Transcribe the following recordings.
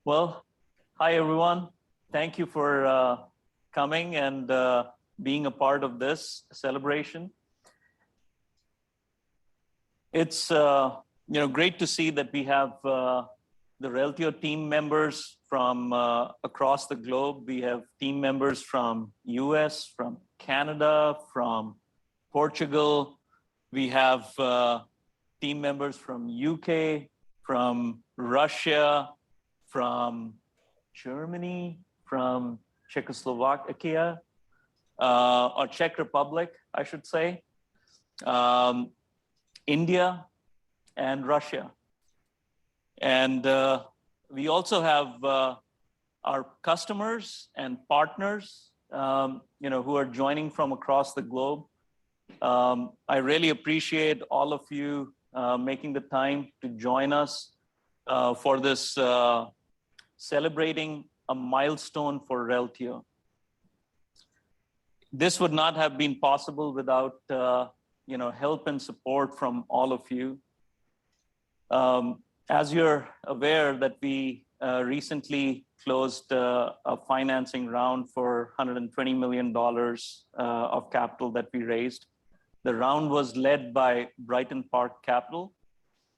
Well, hi everyone. Thank you for coming and being a part of this celebration. It's great to see that we have the Reltio team members from across the globe. We have team members from US, from Canada, from Portugal. We have team members from UK, from Russia, from Germany, from Czechoslovakia, or Czech Republic, I should say, India, and Russia. And we also have our customers and partners, who are joining from across the globe. I really appreciate all of you making the time to join us for this celebrating a milestone for Reltio. This would not have been possible without help and support from all of you. As you're aware that we recently closed a financing round for $120 million of capital that we raised. The round was led by Brighton Park Capital,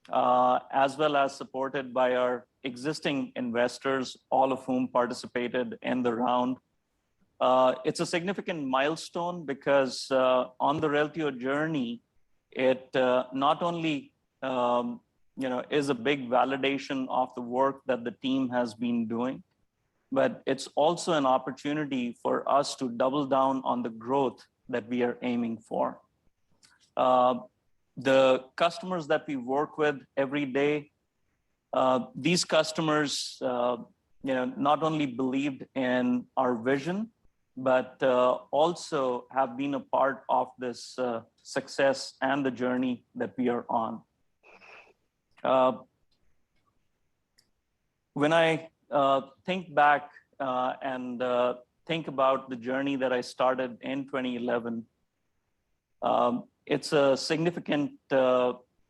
as well as supported by our existing investors, all of whom participated in the round. It's a significant milestone because on the Reltio journey, it not only is a big validation of the work that the team has been doing, but it's also an opportunity for us to double down on the growth that we are aiming for. The customers that we work with every day, these customers, not only believed in our vision, but also have been a part of this success and the journey that we are on. When I think back and think about the journey that I started in 2011, it's a significant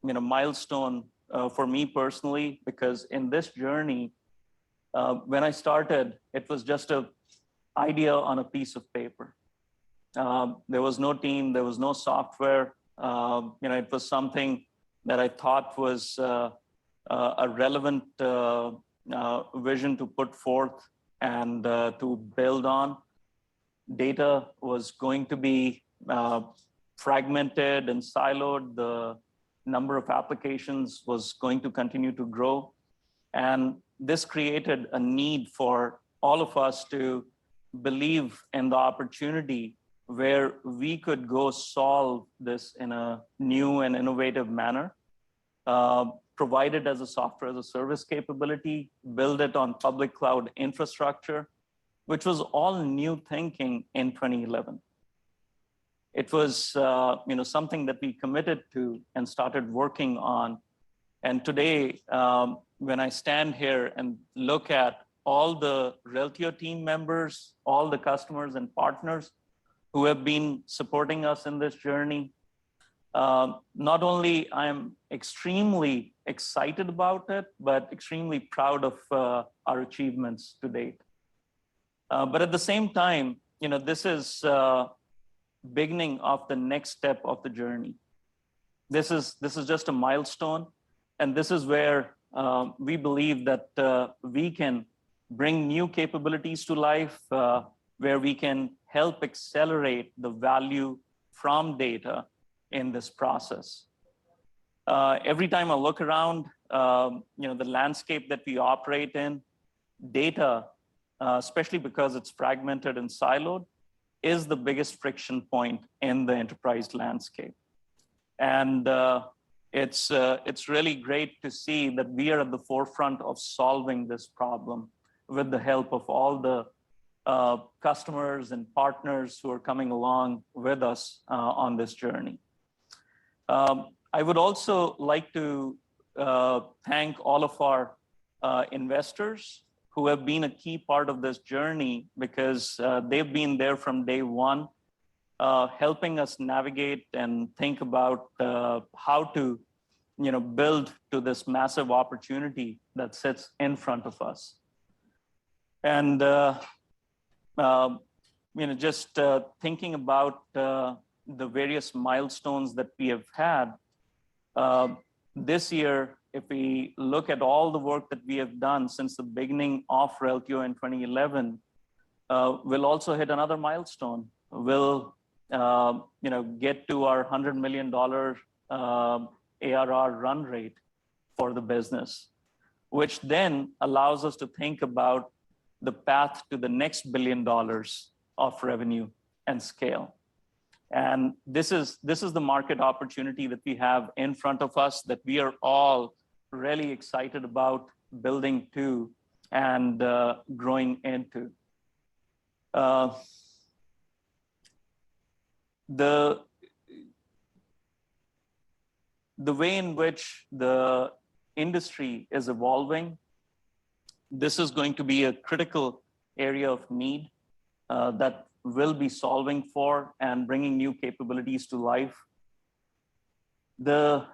milestone for me personally, because in this journey, when I started, it was just an idea on a piece of paper. There was no team, there was no software. It was something that I thought was a relevant vision to put forth and to build on. Data was going to be fragmented and siloed. The number of applications was going to continue to grow. And this created a need for all of us to believe in the opportunity where we could go solve this in a new and innovative manner, provide it as a software as a service capability, build it on public cloud infrastructure, which was all new thinking in 2011. It was something that we committed to and started working on. And today, when I stand here and look at all the Reltio team members, all the customers and partners who have been supporting us in this journey, not only I'm extremely excited about it, but extremely proud of our achievements to date. But at the same time, this is beginning of the next step of the journey. This is just a milestone, and this is where we believe that we can bring new capabilities to life, where we can help accelerate the value from data in this process. Every time I look around, the landscape that we operate in, data, especially because it's fragmented and siloed, is the biggest friction point in the enterprise landscape. And it's really great to see that we are at the forefront of solving this problem with the help of all the customers and partners who are coming along with us on this journey. I would also like to thank all of our investors who have been a key part of this journey, because they've been there from day one, helping us navigate and think about how to build to this massive opportunity that sits in front of us. And just thinking about the various milestones that we have had this year, if we look at all the work that we have done since the beginning of Reltio in 2011, we'll also hit another milestone. We'll get to our $100 million ARR run rate for the business, which then allows us to think about the path to the next $1 billion of revenue and scale. And this is the market opportunity that we have in front of us that we are all really excited about building to and growing into. The way in which the industry is evolving, this is going to be a critical area of need that we'll be solving for and bringing new capabilities to life. The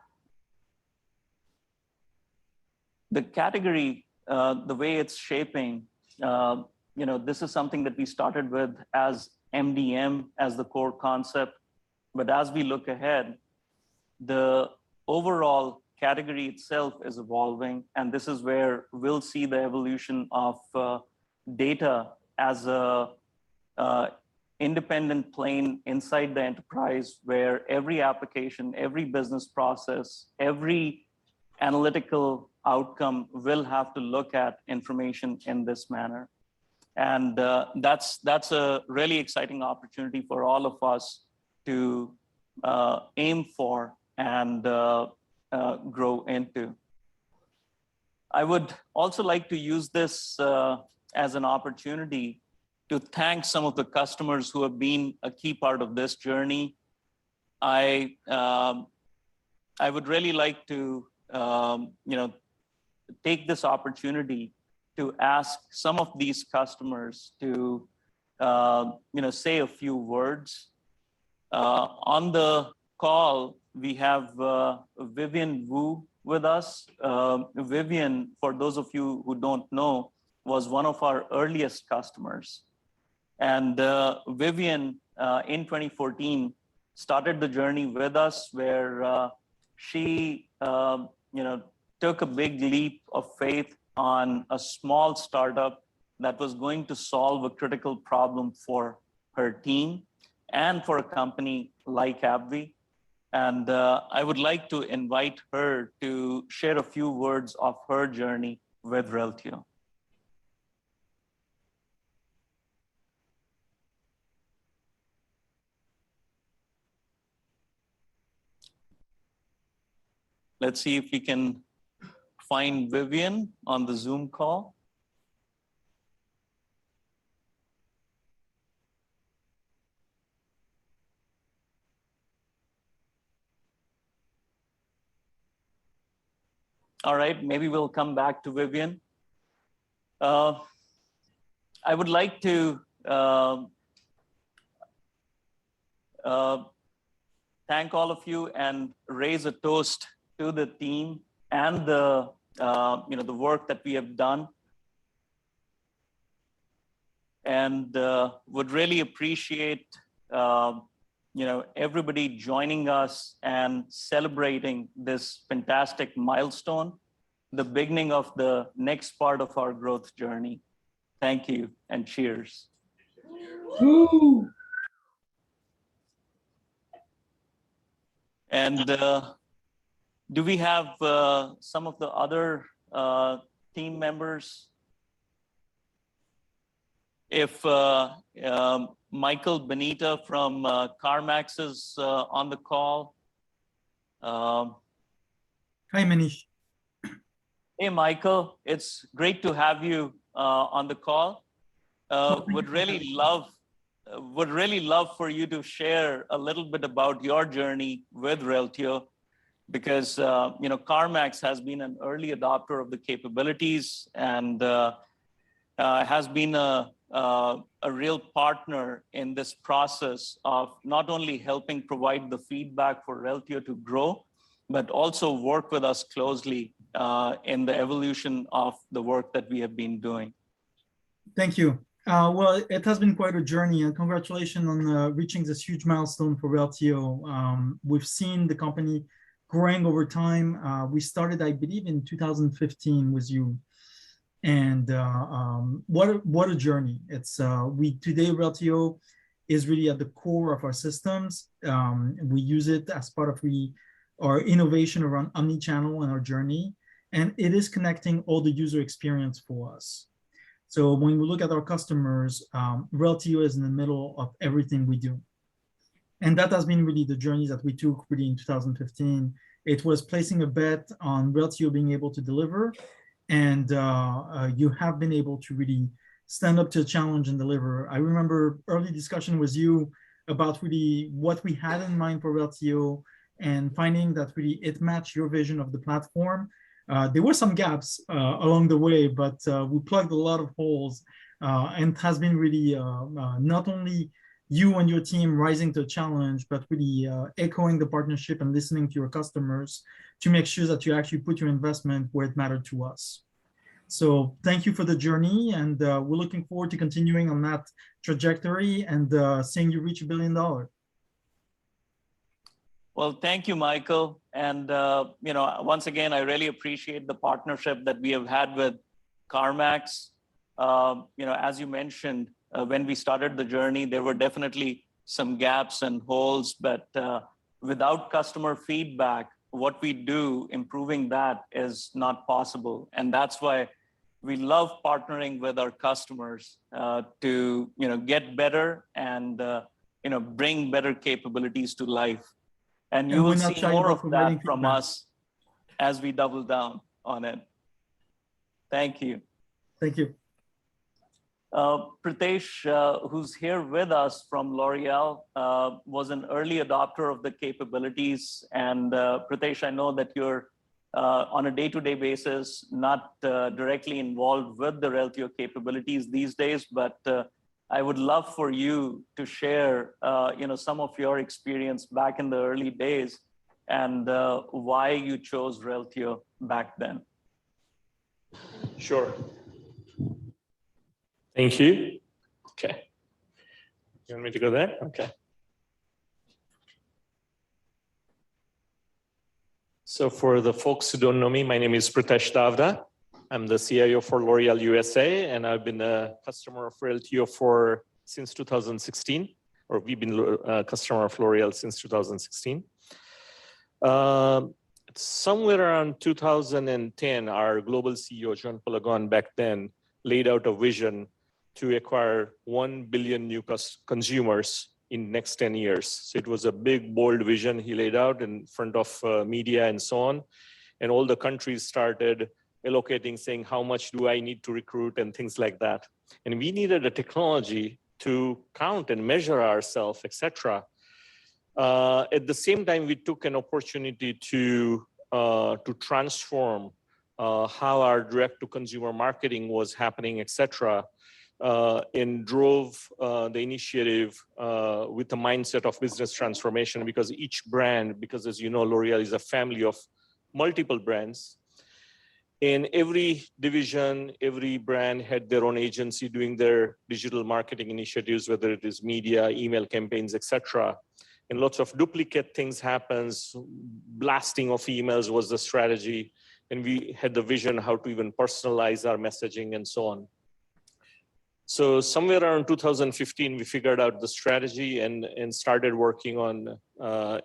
category, the way it's shaping, this is something that we started with as MDM as the core concept. But as we look ahead, the overall category itself is evolving. And this is where we'll see the evolution of data as a independent plane inside the enterprise, where every application, every business process, every analytical outcome will have to look at information in this manner. And that's a really exciting opportunity for all of us to aim for and grow into. I would also like to use this as an opportunity to thank some of the customers who have been a key part of this journey. I would really like to take this opportunity to ask some of these customers to say a few words. On the call, we have Vivian Wu with us. Vivian, for those of you who don't know, was one of our earliest customers. And Vivian, in 2014, started the journey with us, where she took a big leap of faith on a small startup that was going to solve a critical problem for her team and for a company like AbbVie. And I would like to invite her to share a few words of her journey with Reltio. Let's see if we can find Vivian on the Zoom call. All right, maybe we'll come back to Vivian. I would like to thank all of you and raise a toast to the team and the work that we have done, and would really appreciate everybody joining us and celebrating this fantastic milestone, the beginning of the next part of our growth journey. Thank you and cheers. Woo. And do we have some of the other team members? If Michael Benita from CarMax is on the call. Hi, Manish. Hey, Michael, it's great to have you on the call. Would really love for you to share a little bit about your journey with Reltio, because CarMax has been an early adopter of the capabilities and has been a real partner in this process of not only helping provide the feedback for Reltio to grow, but also work with us closely in the evolution of the work that we have been doing. Thank you. Well, it has been quite a journey, and congratulations on reaching this huge milestone for Reltio. We've seen the company growing over time. We started, I believe, in 2015 with you, and what a journey! It's we today Reltio is really at the core of our systems. We use it as part of our innovation around omnichannel and our journey, and it is connecting all the user experience for us. So when we look at our customers, Reltio is in the middle of everything we do. And that has been really the journey that we took really in 2015. It was placing a bet on Reltio being able to deliver. And you have been able to really stand up to a challenge and deliver. I remember early discussion with you about really what we had in mind for Reltio and finding that really it matched your vision of the platform. There were some gaps along the way, but we plugged a lot of holes, and it has been really not only you and your team rising to a challenge, but really echoing the partnership and listening to your customers to make sure that you actually put your investment where it mattered to us. So thank you for the journey, and we're looking forward to continuing on that trajectory and seeing you reach $1 billion. Well, thank you, Michael. And once again, I really appreciate the partnership that we have had with CarMax. As you mentioned, when we started the journey, there were definitely some gaps and holes, but without customer feedback, what we do, improving that is not possible. And that's why we love partnering with our customers to get better and bring better capabilities to life. And you will see more of that from us as we double down on it. Thank you. Thank you. Pritesh, who's here with us from L'Oreal, was an early adopter of the capabilities. And Pritesh, I know that you're on a day-to-day basis, not directly involved with the Reltio capabilities these days, but I would love for you to share some of your experience back in the early days and why you chose Reltio back then. Sure. Thank you. Okay. You want me to go there? Okay. So for the folks who don't know me, my name is Pritesh Davda. I'm the CIO for L'Oreal USA, and I've been a customer of Reltio since 2016, or we've been a customer of L'Oreal since 2016. Somewhere around 2010, our global CEO, Jean-Paul Agon, back then, laid out a vision to acquire 1 billion new consumers in next 10 years. So it was a big, bold vision he laid out in front of media and so on. And all the countries started allocating, saying, how much do I need to recruit and things like that. And we needed a technology to count and measure ourselves, etc. At the same time, we took an opportunity to transform how our direct-to-consumer marketing was happening, etc. And drove the initiative with the mindset of business transformation, because each brand, because as you know, L'Oreal is a family of multiple brands. In every division, every brand had their own agency doing their digital marketing initiatives, whether it is media, email campaigns, etc. And lots of duplicate things happens. Blasting of emails was the strategy. And we had the vision how to even personalize our messaging and so on. So somewhere around 2015, we figured out the strategy and started working on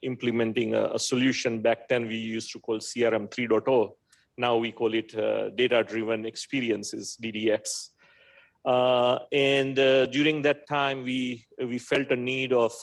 implementing a solution. Back then, we used to call CRM 3.0. Now we call it data-driven experiences, DDX. And during that time, we felt a need of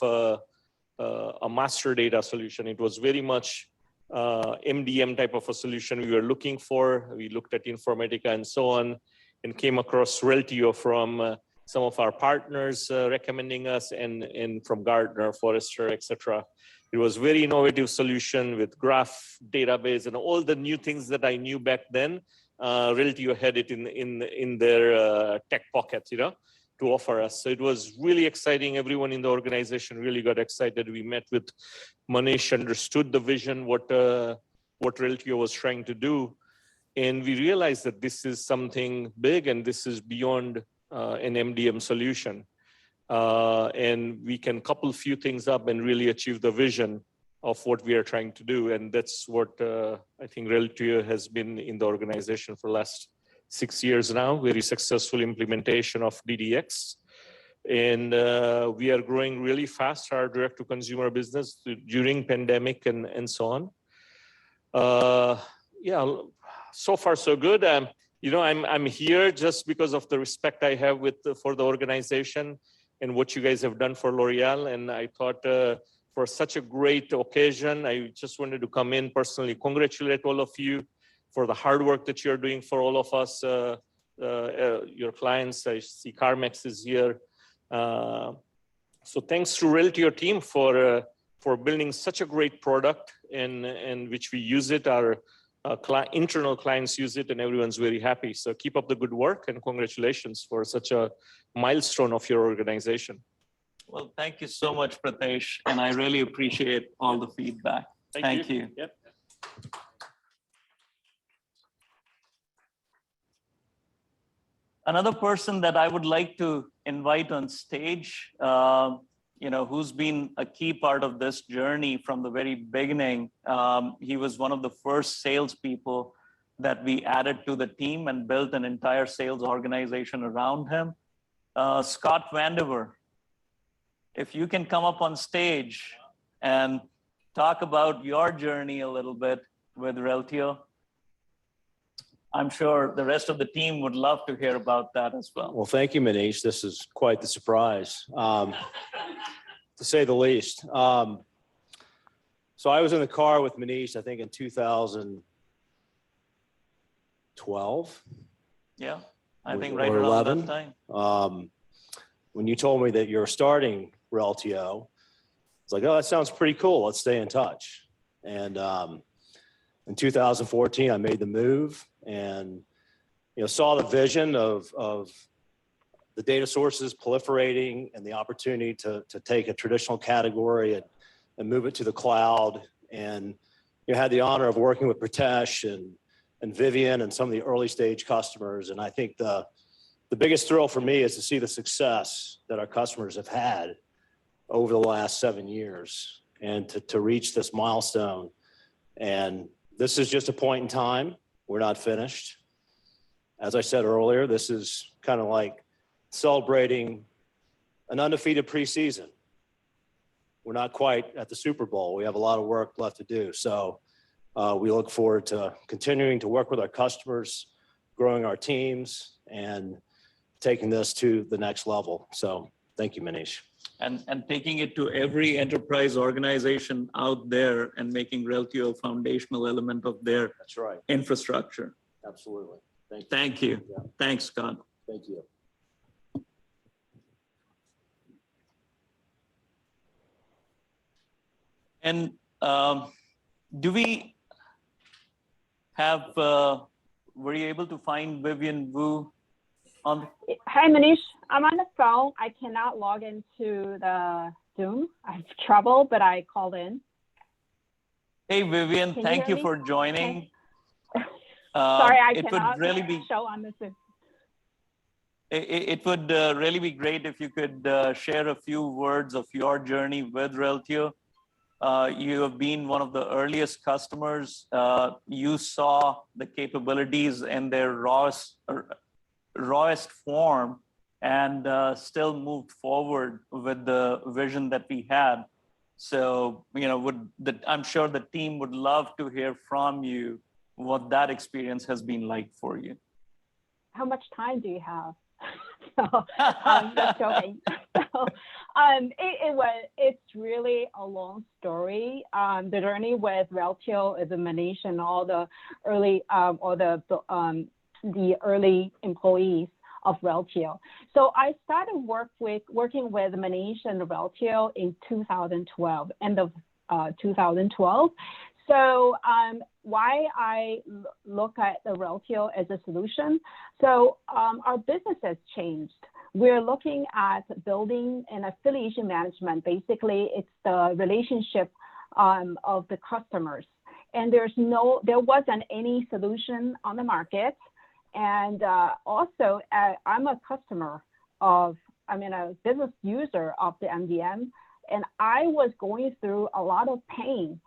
a master data solution. It was very much MDM type of a solution we were looking for. We looked at Informatica and so on, and came across Reltio from some of our partners recommending us, and from Gartner, Forrester, etc. It was very innovative solution with graph database and all the new things that I knew back then. Reltio had it in their tech pocket, to offer us. So it was really exciting. Everyone in the organization really got excited. We met with Manish, understood the vision, what Reltio was trying to do. And we realized that this is something big, and this is beyond an MDM solution. And we can couple few things up and really achieve the vision of what we are trying to do. And that's what I think Reltio has been in the organization for the last 6 years now, very successful implementation of DDX. And we are growing really fast, our direct-to-consumer business during pandemic and so on. Yeah, so far so good. You know, I'm here just because of the respect I have for the organization and what you guys have done for L'Oreal. And I thought for such a great occasion, I just wanted to come in personally, congratulate all of you for the hard work that you're doing for all of us, your clients. I see Carmex is here. So thanks to Reltio team for building such a great product and which we use it. Our internal clients use it and everyone's very happy. So keep up the good work and congratulations for such a milestone of your organization. Well, thank you so much, Pratesh. And I really appreciate all the feedback. Thank you. Yep. Another person that I would like to invite on stage, you know, who's been a key part of this journey from the very beginning. He was one of the first salespeople that we added to the team and built an entire sales organization around him. Scott Vandiver, if you can come up on stage and talk about your journey a little bit with Reltio. I'm sure the rest of the team would love to hear about that as well. Well, thank you, Manish. This is quite the surprise, to say the least. So I was in the car with Manish, I think in 2012. Yeah, I think or right around 11. that time. When you told me that you're starting Reltio, it's like, oh, that sounds pretty cool. Let's stay in touch. And in 2014, I made the move and saw the vision of the data sources proliferating and the opportunity to take a traditional category and move it to the cloud. And had the honor of working with Pratesh and Vivian and some of the early stage customers. And I think the biggest thrill for me is to see the success that our customers have had over the last 7 years and to reach this milestone. And this is just a point in time. We're not finished. As I said earlier, this is kind of like celebrating an undefeated preseason. We're not quite at the Super Bowl. We have a lot of work left to do. So we look forward to continuing to work with our customers, growing our teams, and taking this to the next level. So thank you, Manish. And taking it to every enterprise organization out there and making Reltio a foundational element of their That's right. infrastructure. Absolutely. Thank you. Thank you. Yeah. Thanks, Scott. Thank you. And do we have, were you able to find Vivian Wu on? Hi, Manish. I'm on the phone. I cannot log into the Zoom. I have trouble, but I called in. Hey, Vivian, Can you thank hear you me? for joining. Sorry, I it cannot would really be, show on the Zoom. it would really be great if you could share a few words of your journey with Reltio. You have been one of the earliest customers. You saw the capabilities in their rawest form and still moved forward with the vision that we had. So, I'm sure the team would love to hear from you what that experience has been like for you. How much time do you have? So, just joking. So, it's really a long story. The journey with Reltio is a Manish and all the early, the early employees of Reltio. So I started working with Manish and Reltio in 2012, end of 2012. So why I look at the Reltio as a solution? So our business has changed. We're looking at building an affiliation management. Basically, it's the relationship of the customers. And there wasn't any solution on the market. And also, I'm a customer a business user of the MDM, and I was going through a lot of pain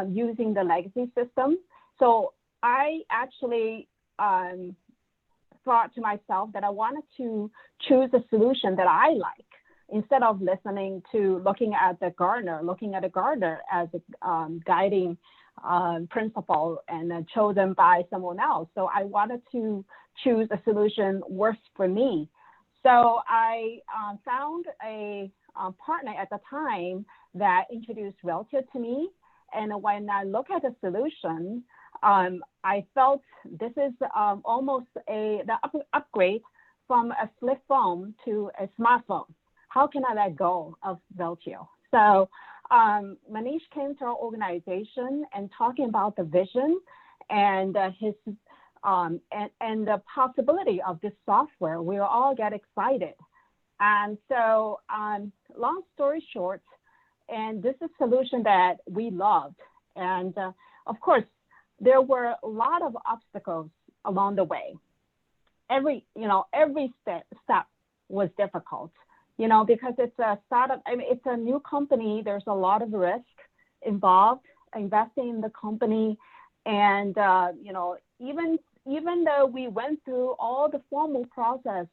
using the legacy system. So I actually thought to myself that I wanted to choose a solution that I like instead of looking at Gartner as a guiding principle and chosen by someone else. So I wanted to choose a solution works for me. So I found a partner at the time that introduced Reltio to me. And when I look at the solution, I felt this is almost the upgrade from a flip phone to a smartphone. How can I let go of Reltio? So Manish came to our organization and talking about the vision and his and the possibility of this software. We all get excited. And so long story short, and this is a solution that we loved. And of course, there were a lot of obstacles along the way. Every step was difficult, because it's a startup. I mean, it's a new company. There's a lot of risk involved investing in the company. And, even though we went through all the formal process,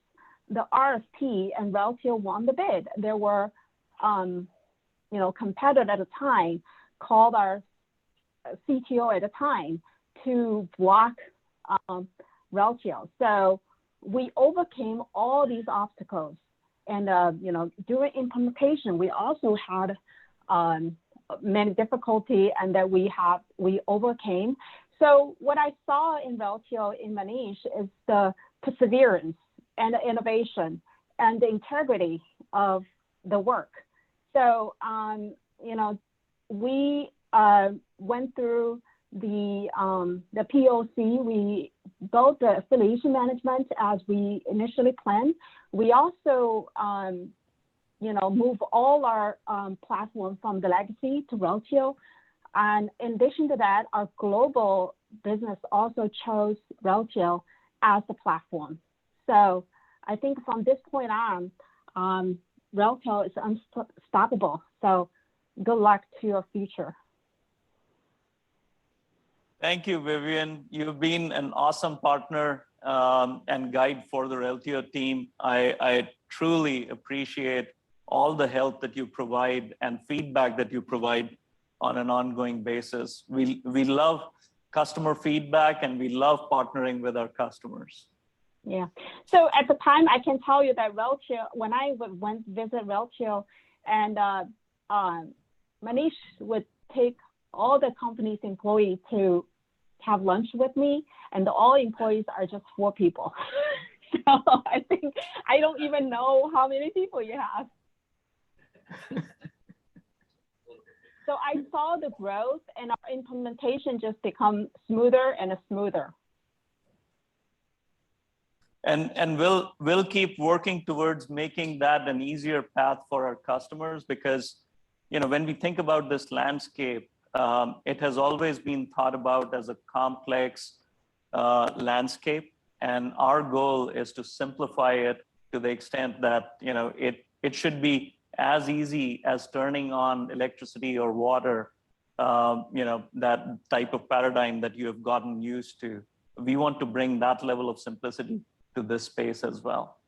the RFP and Reltio won the bid, there were, competitor at the time called our CTO at the time to block Reltio. So we overcame all these obstacles. And, during implementation, we also had many difficulty and that we overcame. So what I saw in Reltio in Manish is the perseverance and the innovation and the integrity of the work. So, we went through the POC. We built the affiliation management as we initially planned. We also, move all our platform from the legacy to Reltio. And in addition to that, our global business also chose Reltio as the platform. So I think from this point on, Reltio is unstoppable. So good luck to your future. Thank you, Vivian. You've been an awesome partner and guide for the Reltio team. I truly appreciate all the help that you provide and feedback that you provide on an ongoing basis. We love customer feedback and we love partnering with our customers. Yeah. So at the time, I can tell you that Reltio, when I went visit Reltio, and Manish would take all the company's employees to have lunch with me, and all employees are just 4 people. So I think I don't even know how many people you have. So I saw the growth, and our implementation just become smoother and smoother. And we'll keep working towards making that an easier path for our customers, because when we think about this landscape, it has always been thought about as a complex landscape, and our goal is to simplify it to the extent that it should be as easy as turning on electricity or water, that type of paradigm that you have gotten used to. We want to bring that level of simplicity to this space as well.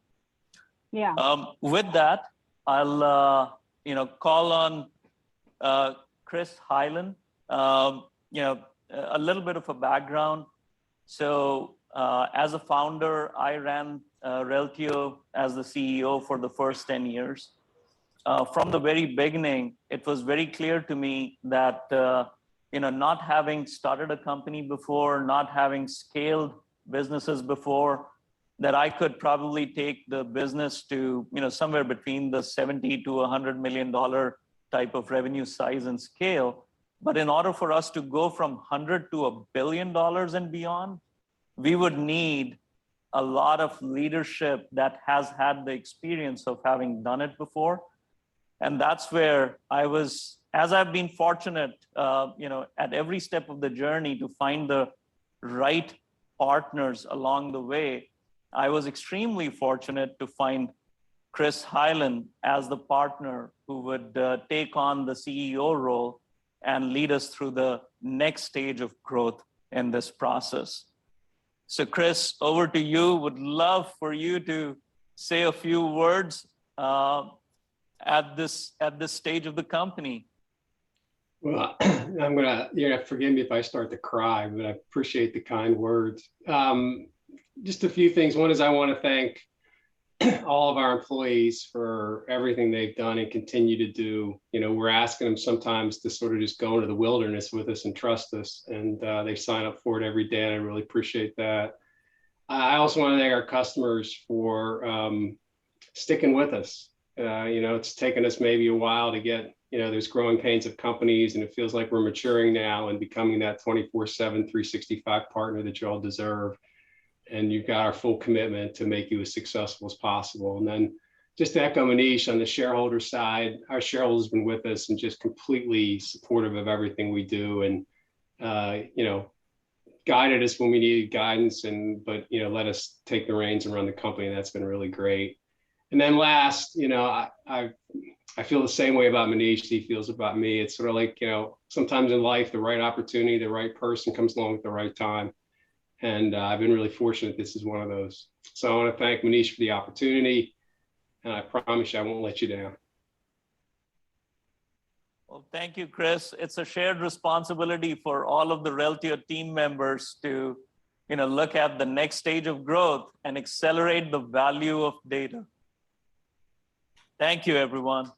Yeah. With that, I'll call on Chris Hyland. A little bit of a background. So as a founder, I ran Reltio as the CEO for the first 10 years. From the very beginning, it was very clear to me that not having started a company before, not having scaled businesses before, that I could probably take the business to somewhere between the $70 to $100 million type of revenue size and scale. But in order for us to go from 100 to $1 billion and beyond, we would need a lot of leadership that has had the experience of having done it before. And that's where I was, as I've been fortunate, at every step of the journey to find the right partners along the way, I was extremely fortunate to find Chris Hyland as the partner who would take on the CEO role and lead us through the next stage of growth in this process. So Chris, over to you. Would love for you to say a few words at this stage of the company. Well, you're gonna forgive me if I start to cry, but I appreciate the kind words. Just a few things. One is I want to thank all of our employees for everything they've done and continue to do. You know, we're asking them sometimes to sort of just go into the wilderness with us and trust us, and they sign up for it every day, and I really appreciate that. I also want to thank our customers for sticking with us. You know, it's taken us maybe a while to get, you know, there's growing pains of companies, and it feels like we're maturing now and becoming that 24/7, 365 partner that you all deserve. And you've got our full commitment to make you as successful as possible. And then just to echo Manish, on the shareholder side, our shareholders have been with us and just completely supportive of everything we do, and you know, guided us when we needed guidance, but you know, let us take the reins and run the company. And that's been really great. And then last, you know, I feel the same way about Manish he feels about me. It's sort of like, you know, sometimes in life, the right opportunity, the right person comes along at the right time. And I've been really fortunate this is one of those. So I want to thank Manish for the opportunity, and I promise you I won't let you down. Well, thank you, Chris. It's a shared responsibility for all of the Reltio team members to, you know, look at the next stage of growth and accelerate the value of data. Thank you, everyone.